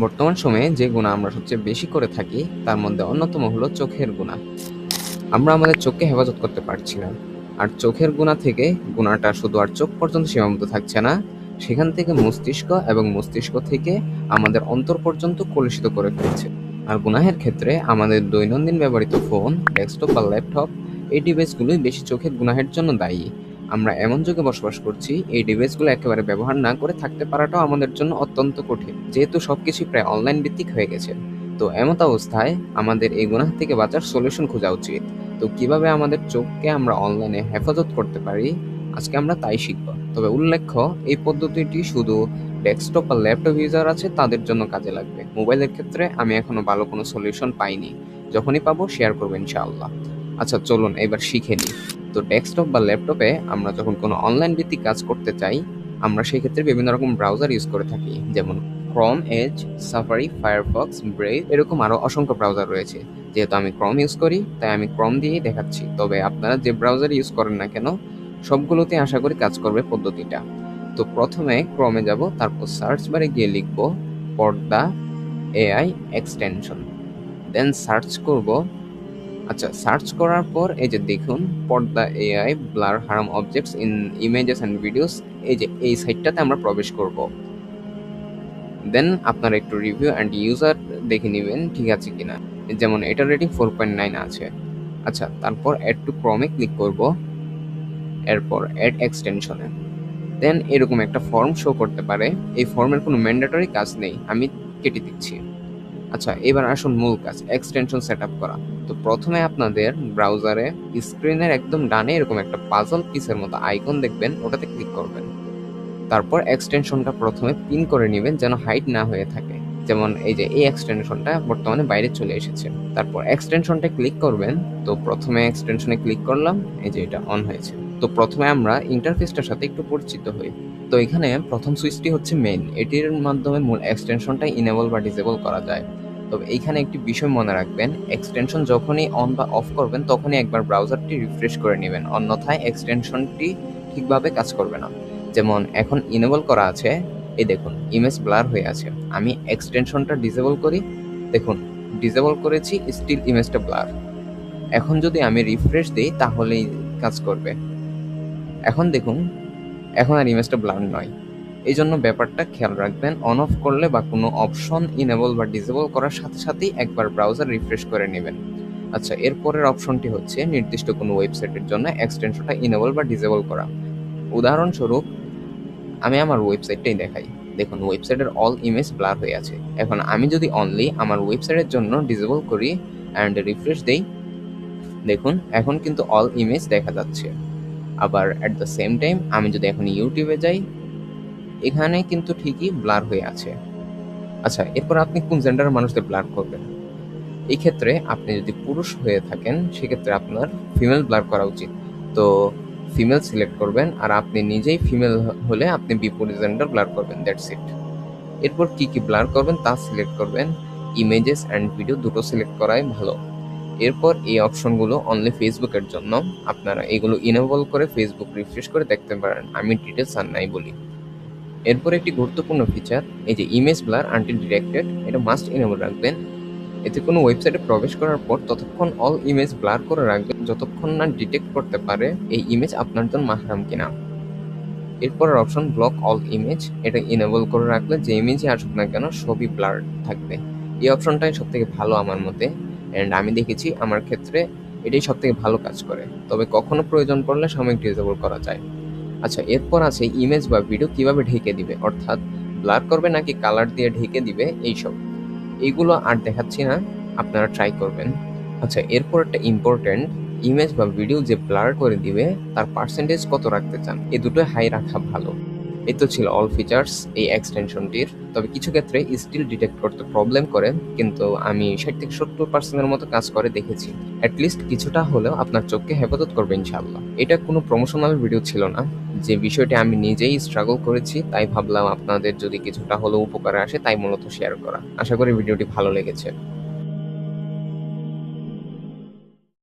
বর্তমান সময়ে যে গুনাহ আমরা সবচেয়ে বেশি করে থাকি তার মধ্যে অন্যতম হলো চোখের গুনাহ। আমরা আমাদের চোখকে হেফাজত করতে পারছি না। আর চোখের গুনাহ থেকে গুনাহটা শুধু আর চোখ পর্যন্ত সীমাবদ্ধ থাকছে না, সেখান থেকে মস্তিষ্ক এবং মস্তিষ্ক থেকে আমাদের অন্তর পর্যন্ত কলুষিত করে ফেলছে। আর গুনাহের ক্ষেত্রে আমাদের দৈনন্দিন ব্যবহৃত ফোন, ডেস্কটপ বা ল্যাপটপ এই ডিভাইসগুলোই বেশি চোখের গুনাহের জন্য দায়ী। আমরা এমন যুগে বসবাস করছি, এই ডিভাইসগুলো একেবারে ব্যবহার না করে থাকতে পারাটাও আমাদের জন্য অত্যন্ত কঠিন, যেহেতু সবকিছুই প্রায় অনলাইন ভিত্তিক হয়ে গেছে। তো এমত অবস্থায় আমাদের এই গুনাহ থেকে বাঁচার সলিউশন খোঁজা উচিত। তো কিভাবে আমাদের চোখকে আমরা অনলাইনে হেফাজত করতে পারি, আজকে আমরা তাই শিখব। তবে উল্লেখ্য, এই পদ্ধতিটি শুধু ডেস্কটপ বা ল্যাপটপ ইউজার আছে তাদের জন্য কাজে লাগবে। মোবাইলের ক্ষেত্রে আমি এখনো ভালো কোনো সলিউশন পাইনি। যখনই পাবো শেয়ার করবো ইনশাআল্লাহ। আচ্ছা চলুন এবার শিখে নিই। তো ডেস্কটপ বা ল্যাপটপে আমরা যখন কোনো অনলাইন ভিত্তিক কাজ করতে চাই, আমরা সেই ক্ষেত্রে বিভিন্ন রকম ব্রাউজার ইউজ করে থাকি, যেমন Chrome, Edge, Safari, Firefox, Brave, এরকম আরো অসংখ্য ব্রাউজার রয়েছে। যেহেতু আমি ক্রোম ইউজ করি তাই আমি ক্রোম দিয়েই দেখাচ্ছি, তবে আপনারা যে ব্রাউজার ইউজ করেন না কেন সবগুলোতে আশা করি কাজ করবে পদ্ধতিটা। তো প্রথমে ক্রোমে যাব, তারপর সার্চ বারে গিয়ে লিখব পর্দা এআই এক্সটেনশন, দেন সার্চ করব। আচ্ছা, সার্চ করার পর এই যে দেখুন পর্দা এআই ব্লার হারাম objects in images and videos, এই যে এই সাইটটাতে আমরা প্রবেশ করব। দেন আপনারা একটু রিভিউ অ্যান্ড ইউজার দেখে নেবেন ঠিক আছে কিনা, যেমন এটার রেটিং 4.9 আছে। আচ্ছা, তারপর অ্যাড টু ক্রমে ক্লিক করব, এরপর অ্যাড এক্সটেনশনে। দেন এরকম একটা ফর্ম শো করতে পারে। এই ফর্মের কোনো ম্যান্ডেটরি কাজ নেই, আমি কেটে দিচ্ছি। আচ্ছা, এবার আসুন মূল কাজ, এক্সটেনশন সেট আপ করা। তো প্রথমে আপনাদের ব্রাউজারে স্ক্রিনের একদম ডানে এরকম একটা পাজল পিসের মতো আইকন দেখবেন, ওটাতে ক্লিক করবেন। তারপর এক্সটেনশনটা প্রথমে পিন করে নেবেন যেন হাইড না হয়ে থাকে, যেমন এই যে এই এক্সটেনশনটা বর্তমানে বাইরে চলে এসেছে। তারপর এক্সটেনশনটা ক্লিক করবেন। তো প্রথমে এক্সটেনশনে ক্লিক করলাম, এই যে এটা অন হয়েছে। তো প্রথমে আমরা ইন্টারফেসটার সাথে একটু পরিচিত হই। তো এখানে প্রথম সুইচটি হচ্ছে মেইন, এটির মাধ্যমে মূল এক্সটেনশনটা ইনেবল বা ডিসেবল করা যায়। তবে এইখানে একটি বিষয় মনে রাখবেন, এক্সটেনশন যখনই অন বা অফ করবেন তখনই একবার ব্রাউজারটি রিফ্রেশ করে নেবেন, অন্যথায় এক্সটেনশনটি ঠিকভাবে কাজ করবে না। যেমন এখন ইনেবল করা আছে, এই দেখুন ইমেজ ব্লার হয়ে আছে। আমি এক্সটেনশনটা ডিসেবল করি, দেখুন ডিসেবল করেছি, স্টিল ইমেজটা ব্লার। এখন যদি আমি রিফ্রেশ দিই তাহলেই কাজ করবে। এখন দেখুন, এখন আর ইমেজটা ব্লার নয়। এই জন্য ব্যাপারটা খেয়াল রাখবেন, অন অফ করলে বা কোনো অপশন ইনেবল বা ডিসেবল করার সাথে সাথেই একবার ব্রাউজার রিফ্রেশ করে নেবেন। আচ্ছা, এরপরের অপশনটি হচ্ছে নির্দিষ্ট কোনো ওয়েবসাইটের জন্য এক্সটেনশনটা ইনেবল বা ডিসেবল করা। উদাহরণস্বরূপ আমি আমার ওয়েবসাইটটাই দেখাই। দেখুন ওয়েবসাইটের অল ইমেজ ব্লার হয়ে আছে। এখন আমি যদি অনলি আমার ওয়েবসাইটের জন্য ডিসেবল করি অ্যান্ড রিফ্রেশ দেই, দেখুন এখন কিন্তু অল ইমেজ দেখা যাচ্ছে। আবার অ্যাট দ্য সেম টাইম আমি যদি এখন ইউটিউবে যাই, এখানে কিন্তু ঠিকই ব্লার হয়ে আছে। আচ্ছা, এরপর আপনি কোন জেন্ডারের মানুষদের ব্লার করবেন? এই ক্ষেত্রে আপনি যদি পুরুষ হয়ে থাকেন সেক্ষেত্রে আপনার ফিমেল ব্লার করা উচিত। তো ফিমেল সিলেক্ট করবেন, আর আপনি নিজেই ফিমেল হলে আপনি বিপরীত জেন্ডার ব্লার করবেন, দ্যাটস ইট। এরপর কি কি ব্লার করবেন তা সিলেক্ট করবেন। ইমেজেস অ্যান্ড ভিডিও দুটো সিলেক্ট করাই ভালো। এরপর এই অপশনগুলো অনলি ফেসবুকের জন্য, আপনারা এগুলো ইনেবল করে ফেসবুক রিফ্রেশ করে দেখতে পারেন, আমি ডিটেলস আর নাই বলি। এরপর একটি গুরুত্বপূর্ণ ফিচার, এই যে ইমেজ ব্লার আনটিল ডিটেক্টেড, এটা মাস্ট ইনেবল রাখবেন। এতে কোনো ওয়েবসাইটে প্রবেশ করার পর ততক্ষণ অল ইমেজ ব্লার করে রাখবেন যতক্ষণ না ডিটেক্ট করতে পারে এই ইমেজ আপনার জন্য মাহরাম কিনা। এরপরের অপশন ব্লক অল ইমেজ, এটা ইনেবল করে রাখলে যে ইমেজই আসুক না কেন সবই ব্লার থাকবে। এই অপশনটাই সব থেকে ভালো আমার মতে, অ্যান্ড আমি দেখেছি আমার ক্ষেত্রে এটাই সব থেকে ভালো কাজ করে। তবে কখনো প্রয়োজন পড়লে সাময়িক ডিসেবল করা যায়। আচ্ছা, এরপর আছে ইমেজ বা ভিডিও কিভাবে ঢেকে দিবে, অর্থাৎ ব্লার করবে নাকি কালার দিয়ে ঢেকে দিবে এইসব। এইগুলো আর দেখাচ্ছি না, আপনারা ট্রাই করবেন। আচ্ছা, এরপর একটা ইম্পর্টেন্ট, ইমেজ বা ভিডিও যে ব্লার করে দিবে তার পার্সেন্টেজ কত রাখতে চান, এই দুটোই হাই রাখা ভালো। এই তো ছিল অল ফিচার্স এই এক্সটেনশনটির। তবে কিছু ক্ষেত্রে স্টিল ডিটেক্ট করতে প্রবলেম করে, কিন্তু আমি 60-70% মতো কাজ করে দেখেছি। অ্যাটলিস্ট কিছুটা হলেও আপনার চোখকে হেফাজত করবে ইনশাআল্লাহ। এটা কোনো প্রমোশনাল ভিডিও ছিল না, যে বিষয়টি আমি নিজেই স্ট্রাগল করেছি তাই ভাবলাম আপনাদের যদি কিছুটা হলেও উপকারে আসে তাই মূলত শেয়ার করা। আশা করি ভিডিওটি ভালো লেগেছে।